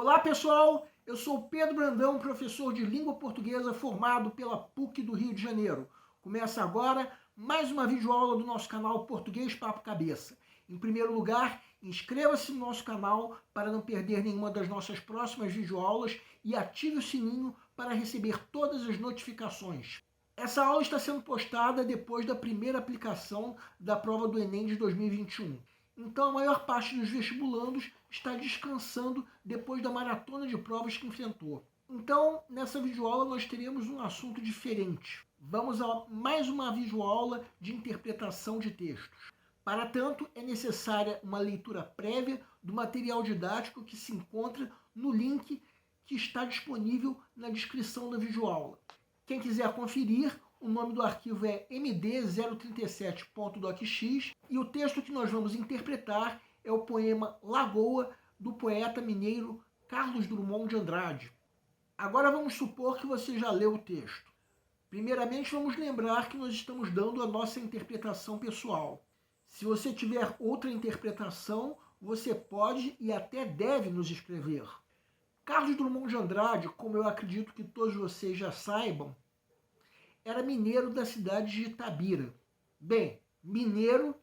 Olá pessoal, eu sou Pedro Brandão, professor de língua portuguesa formado pela PUC do Rio de Janeiro. Começa agora mais uma videoaula do nosso canal Português Papo Cabeça. Em primeiro lugar, inscreva-se no nosso canal para não perder nenhuma das nossas próximas videoaulas e ative o sininho para receber todas as notificações. Essa aula está sendo postada depois da primeira aplicação da prova do Enem de 2021. Então a maior parte dos vestibulandos está descansando depois da maratona de provas que enfrentou. Então, nessa videoaula nós teremos um assunto diferente. Vamos a mais uma videoaula de interpretação de textos. Para tanto, é necessária uma leitura prévia do material didático que se encontra no link que está disponível na descrição da videoaula. Quem quiser conferir, o nome do arquivo é md037.docx e o texto que nós vamos interpretar é o poema Lagoa, do poeta mineiro Carlos Drummond de Andrade. Agora vamos supor que você já leu o texto. Primeiramente, vamos lembrar que nós estamos dando a nossa interpretação pessoal. Se você tiver outra interpretação, você pode e até deve nos escrever. Carlos Drummond de Andrade, como eu acredito que todos vocês já saibam, era mineiro da cidade de Itabira. Bem, mineiro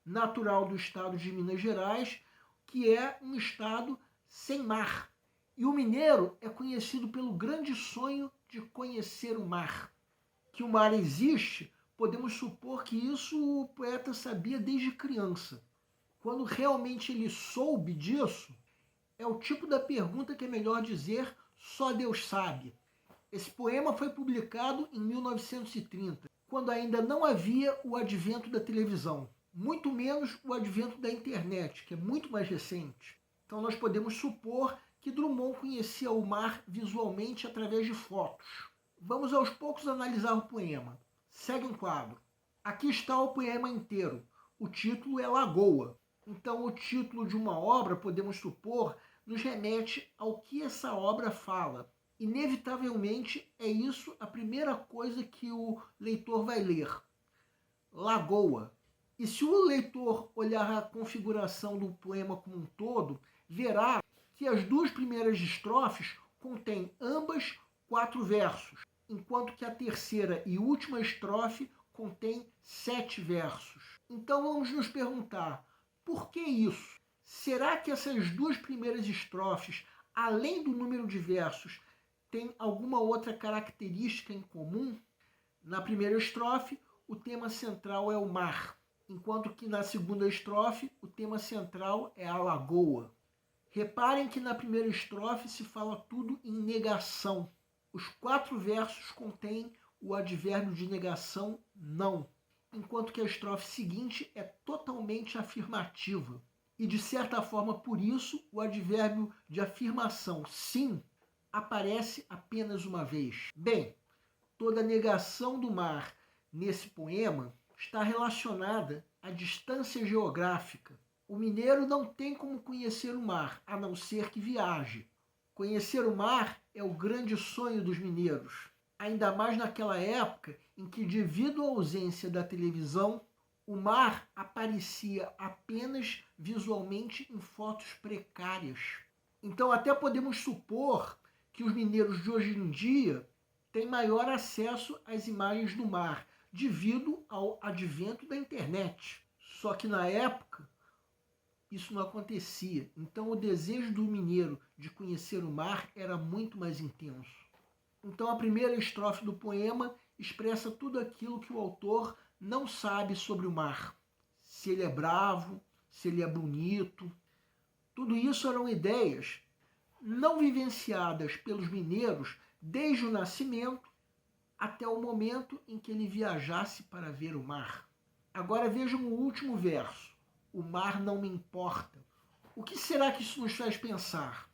natural do estado de Minas Gerais, que é um estado sem mar. E o mineiro é conhecido pelo grande sonho de conhecer o mar. Que o mar existe, podemos supor que isso o poeta sabia desde criança. Quando realmente ele soube disso, é o tipo da pergunta que é melhor dizer só Deus sabe. Esse poema foi publicado em 1930, quando ainda não havia o advento da televisão, muito menos o advento da internet, que é muito mais recente. Então nós podemos supor que Drummond conhecia o mar visualmente através de fotos. Vamos aos poucos analisar o poema. Segue um quadro. Aqui está o poema inteiro. O título é Lagoa. Então o título de uma obra, podemos supor, nos remete ao que essa obra fala. Inevitavelmente, é isso a primeira coisa que o leitor vai ler. Lagoa. E se o leitor olhar a configuração do poema como um todo, verá que as duas primeiras estrofes contêm ambas 4 versos, enquanto que a terceira e última estrofe contém 7 versos. Então vamos nos perguntar, por que isso? Será que essas duas primeiras estrofes, além do número de versos, têm alguma outra característica em comum? Na primeira estrofe, o tema central é o mar, enquanto que na segunda estrofe, o tema central é a lagoa. Reparem que na primeira estrofe se fala tudo em negação. Os 4 versos contêm o advérbio de negação não, enquanto que a estrofe seguinte é totalmente afirmativa. E, de certa forma, por isso, o advérbio de afirmação sim aparece apenas uma vez. Bem, toda negação do mar nesse poema está relacionada à distância geográfica. O mineiro não tem como conhecer o mar, a não ser que viaje. Conhecer o mar é o grande sonho dos mineiros, ainda mais naquela época em que, devido à ausência da televisão, o mar aparecia apenas visualmente em fotos precárias. Então até podemos supor que os mineiros de hoje em dia têm maior acesso às imagens do mar, devido ao advento da internet. Só que na época isso não acontecia. Então o desejo do mineiro de conhecer o mar era muito mais intenso. Então a primeira estrofe do poema expressa tudo aquilo que o autor não sabe sobre o mar. Se ele é bravo, se ele é bonito. Tudo isso eram ideias não vivenciadas pelos mineiros desde o nascimento até o momento em que ele viajasse para ver o mar. Agora vejam o último verso. O mar não me importa. O que será que isso nos faz pensar?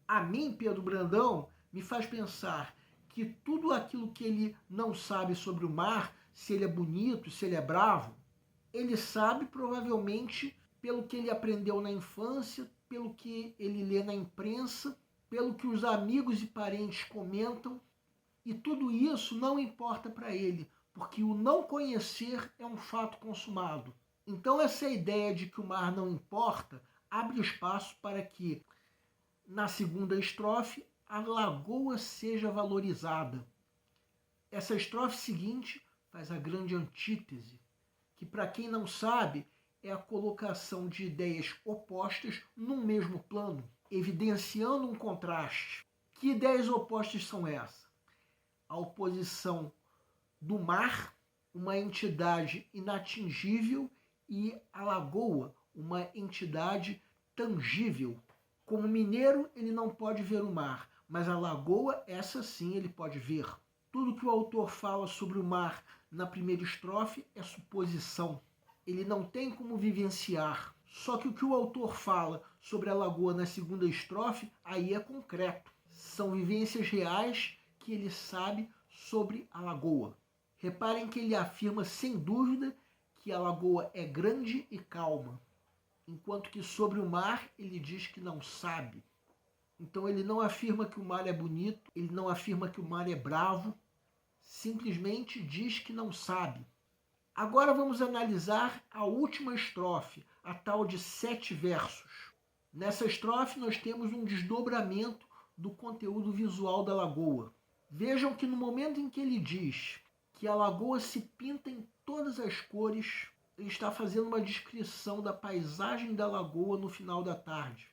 A mim, Pedro Brandão, me faz pensar que tudo aquilo que ele não sabe sobre o mar, se ele é bonito, se ele é bravo, ele sabe provavelmente pelo que ele aprendeu na infância, pelo que ele lê na imprensa, pelo que os amigos e parentes comentam, e tudo isso não importa para ele, porque o não conhecer é um fato consumado. Então essa ideia de que o mar não importa abre espaço para que, Na segunda estrofe, a lagoa seja valorizada. Essa estrofe seguinte faz a grande antítese, que para quem não sabe, é a colocação de ideias opostas num mesmo plano, evidenciando um contraste. Que ideias opostas são essas? A oposição do mar, uma entidade inatingível, e a lagoa, uma entidade tangível. Como mineiro, ele não pode ver o mar, mas a lagoa, essa sim, ele pode ver. Tudo que o autor fala sobre o mar na primeira estrofe é suposição. Ele não tem como vivenciar. Só que o que o autor fala sobre a lagoa na segunda estrofe, aí é concreto. São vivências reais que ele sabe sobre a lagoa. Reparem que ele afirma sem dúvida que a lagoa é grande e calma, enquanto que sobre o mar ele diz que não sabe. Então ele não afirma que o mar é bonito, ele não afirma que o mar é bravo, simplesmente diz que não sabe. Agora vamos analisar a última estrofe, a tal de 7 versos. Nessa estrofe nós temos um desdobramento do conteúdo visual da lagoa. Vejam que no momento em que ele diz que a lagoa se pinta em todas as cores, ele está fazendo uma descrição da paisagem da lagoa no final da tarde.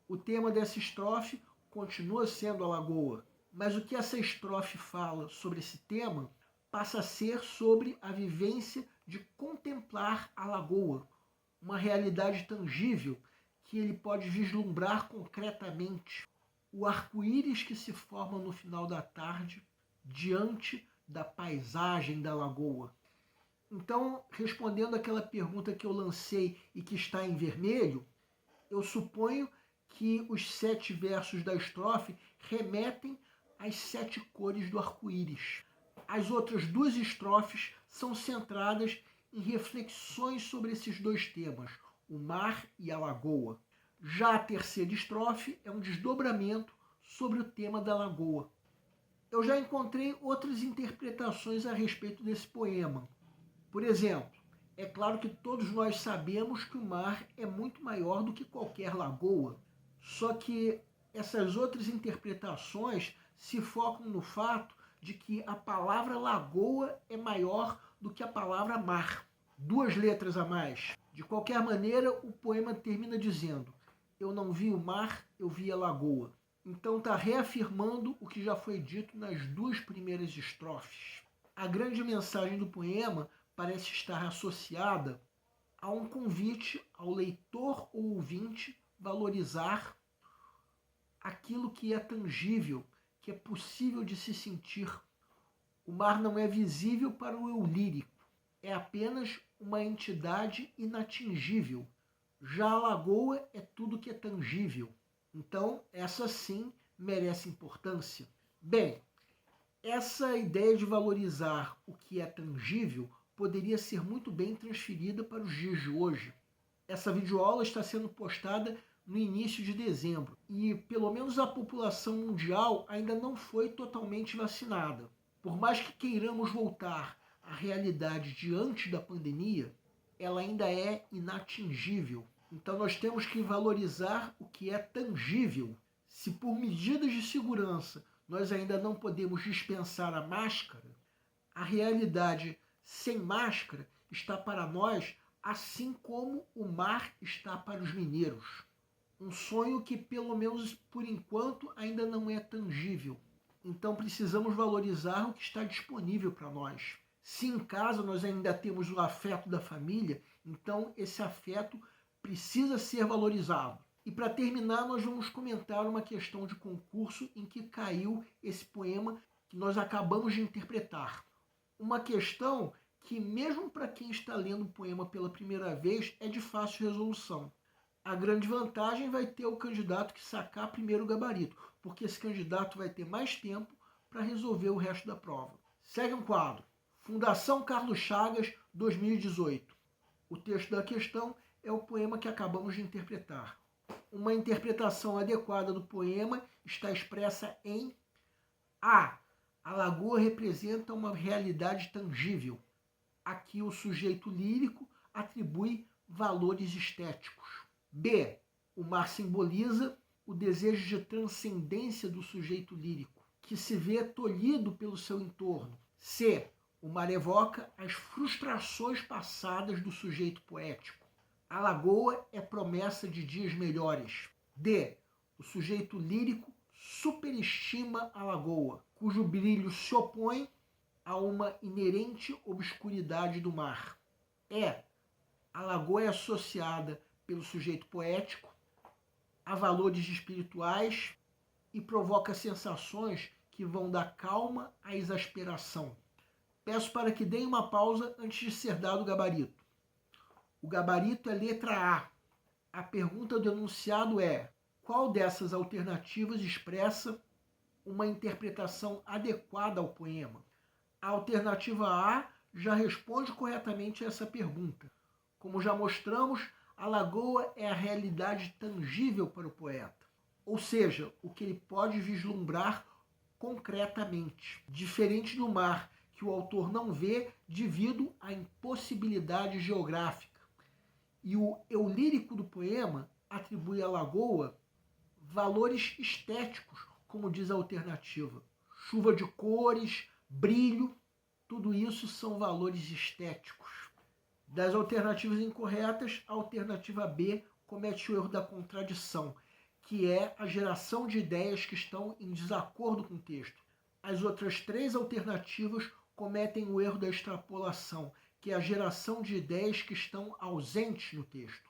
O tema dessa estrofe continua sendo a lagoa, mas o que essa estrofe fala sobre esse tema passa a ser sobre a vivência de contemplar a lagoa, uma realidade tangível que ele pode vislumbrar concretamente. O arco-íris que se forma no final da tarde diante da paisagem da lagoa. Então, respondendo àquela pergunta que eu lancei e que está em vermelho, eu suponho que os 7 versos da estrofe remetem às 7 cores do arco-íris. As outras 2 estrofes são centradas em reflexões sobre esses 2 temas, o mar e a lagoa. Já a terceira estrofe é um desdobramento sobre o tema da lagoa. Eu já encontrei outras interpretações a respeito desse poema. Por exemplo, é claro que todos nós sabemos que o mar é muito maior do que qualquer lagoa, só que essas outras interpretações se focam no fato de que a palavra lagoa é maior do que a palavra mar. 2 letras a mais. De qualquer maneira, o poema termina dizendo: eu não vi o mar, eu vi a lagoa. Então está reafirmando o que já foi dito nas 2 primeiras estrofes. A grande mensagem do poema parece estar associada a um convite ao leitor ou ouvinte valorizar aquilo que é tangível, que é possível de se sentir. O mar não é visível para o eu lírico, é apenas uma entidade inatingível. Já a lagoa é tudo que é tangível. Então, essa sim merece importância. Bem, essa ideia de valorizar o que é tangível poderia ser muito bem transferida para os dias de hoje. Essa videoaula está sendo postada no início de dezembro e pelo menos a população mundial ainda não foi totalmente vacinada. Por mais que queiramos voltar à realidade de antes da pandemia, ela ainda é inatingível. Então nós temos que valorizar o que é tangível. Se por medidas de segurança nós ainda não podemos dispensar a máscara, a realidade sem máscara está para nós assim como o mar está para os mineiros. Um sonho que, pelo menos por enquanto, ainda não é tangível. Então precisamos valorizar o que está disponível para nós. Se em casa nós ainda temos o afeto da família, então esse afeto precisa ser valorizado. E para terminar, nós vamos comentar uma questão de concurso em que caiu esse poema que nós acabamos de interpretar. Uma questão que, mesmo para quem está lendo o poema pela primeira vez, é de fácil resolução. A grande vantagem vai ter o candidato que sacar primeiro o gabarito, porque esse candidato vai ter mais tempo para resolver o resto da prova. Segue um quadro. Fundação Carlos Chagas, 2018. O texto da questão é o poema que acabamos de interpretar. Uma interpretação adequada do poema está expressa em A. A lagoa representa uma realidade tangível. Aqui o sujeito lírico atribui valores estéticos. B. O mar simboliza o desejo de transcendência do sujeito lírico, que se vê tolhido pelo seu entorno. C. O mar evoca as frustrações passadas do sujeito poético. A lagoa é promessa de dias melhores. D. O sujeito lírico superestima a lagoa, cujo brilho se opõe a uma inerente obscuridade do mar. E. A lagoa é associada pelo sujeito poético a valores espirituais e provoca sensações que vão da calma à exasperação. Peço para que deem uma pausa antes de ser dado o gabarito. O gabarito é letra A. A pergunta do enunciado é: qual dessas alternativas expressa uma interpretação adequada ao poema? A alternativa A já responde corretamente a essa pergunta. Como já mostramos, a lagoa é a realidade tangível para o poeta, ou seja, o que ele pode vislumbrar concretamente, diferente do mar, que o autor não vê devido à impossibilidade geográfica. E o eu lírico do poema atribui à lagoa valores estéticos, como diz a alternativa. Chuva de cores, brilho, tudo isso são valores estéticos. Das alternativas incorretas, a alternativa B comete o erro da contradição, que é a geração de ideias que estão em desacordo com o texto. As outras três alternativas cometem o erro da extrapolação, que é a geração de ideias que estão ausentes no texto.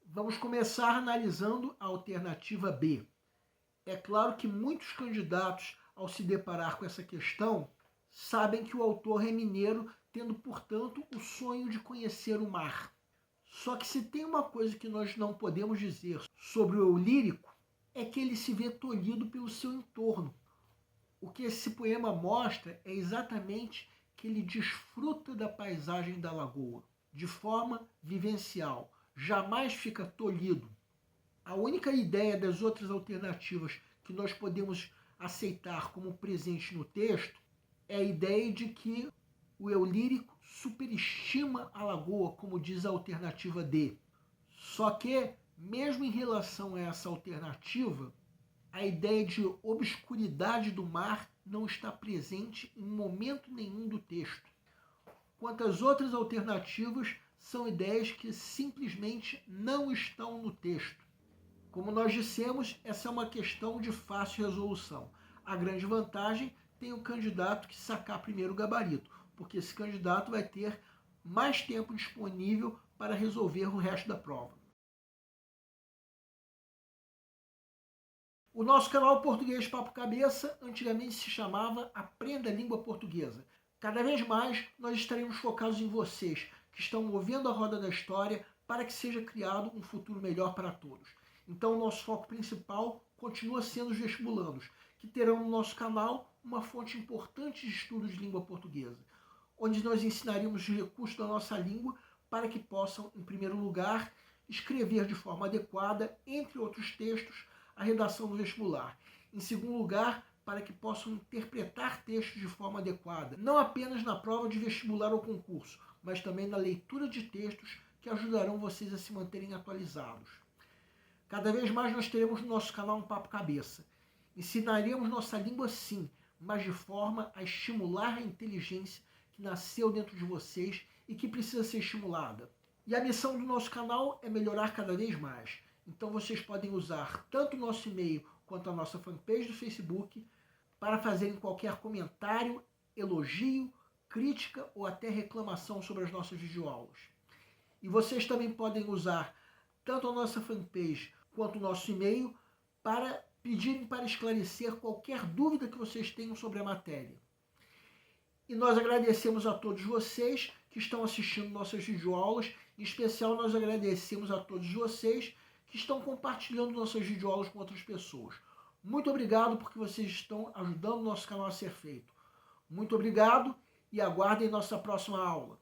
Vamos começar analisando a alternativa B. É claro que muitos candidatos, ao se deparar com essa questão, sabem que o autor é mineiro, tendo, portanto, o sonho de conhecer o mar. Só que se tem uma coisa que nós não podemos dizer sobre o eu lírico, é que ele se vê tolhido pelo seu entorno. O que esse poema mostra é exatamente que ele desfruta da paisagem da lagoa, de forma vivencial, jamais fica tolhido. A única ideia das outras alternativas que nós podemos aceitar como presente no texto é a ideia de que o eu lírico superestima a lagoa, como diz a alternativa D. Só que, mesmo em relação a essa alternativa, a ideia de obscuridade do mar não está presente em momento nenhum do texto. Quanto às outras alternativas, são ideias que simplesmente não estão no texto. Como nós dissemos, essa é uma questão de fácil resolução. A grande vantagem tem o candidato que sacar primeiro o gabarito, porque esse candidato vai ter mais tempo disponível para resolver o resto da prova. O nosso canal Português Papo Cabeça antigamente se chamava Aprenda a Língua Portuguesa. Cada vez mais nós estaremos focados em vocês, que estão movendo a roda da história para que seja criado um futuro melhor para todos. Então o nosso foco principal continua sendo os vestibulandos, que terão no nosso canal uma fonte importante de estudos de língua portuguesa, onde nós ensinaremos os recursos da nossa língua para que possam, em primeiro lugar, escrever de forma adequada, entre outros textos, a redação do vestibular. Em segundo lugar, para que possam interpretar textos de forma adequada, não apenas na prova de vestibular ou concurso, mas também na leitura de textos que ajudarão vocês a se manterem atualizados. Cada vez mais nós teremos no nosso canal um Papo Cabeça. Ensinaremos nossa língua sim, mas de forma a estimular a inteligência que nasceu dentro de vocês e que precisa ser estimulada. E a missão do nosso canal é melhorar cada vez mais. Então vocês podem usar tanto o nosso e-mail quanto a nossa fanpage do Facebook para fazerem qualquer comentário, elogio, crítica ou até reclamação sobre as nossas videoaulas. E vocês também podem usar tanto a nossa fanpage quanto o nosso e-mail para pedirem para esclarecer qualquer dúvida que vocês tenham sobre a matéria. E nós agradecemos a todos vocês que estão assistindo nossas videoaulas, em especial nós agradecemos a todos vocês que estão compartilhando nossas videoaulas com outras pessoas. Muito obrigado porque vocês estão ajudando o nosso canal a ser feito. Muito obrigado e aguardem nossa próxima aula.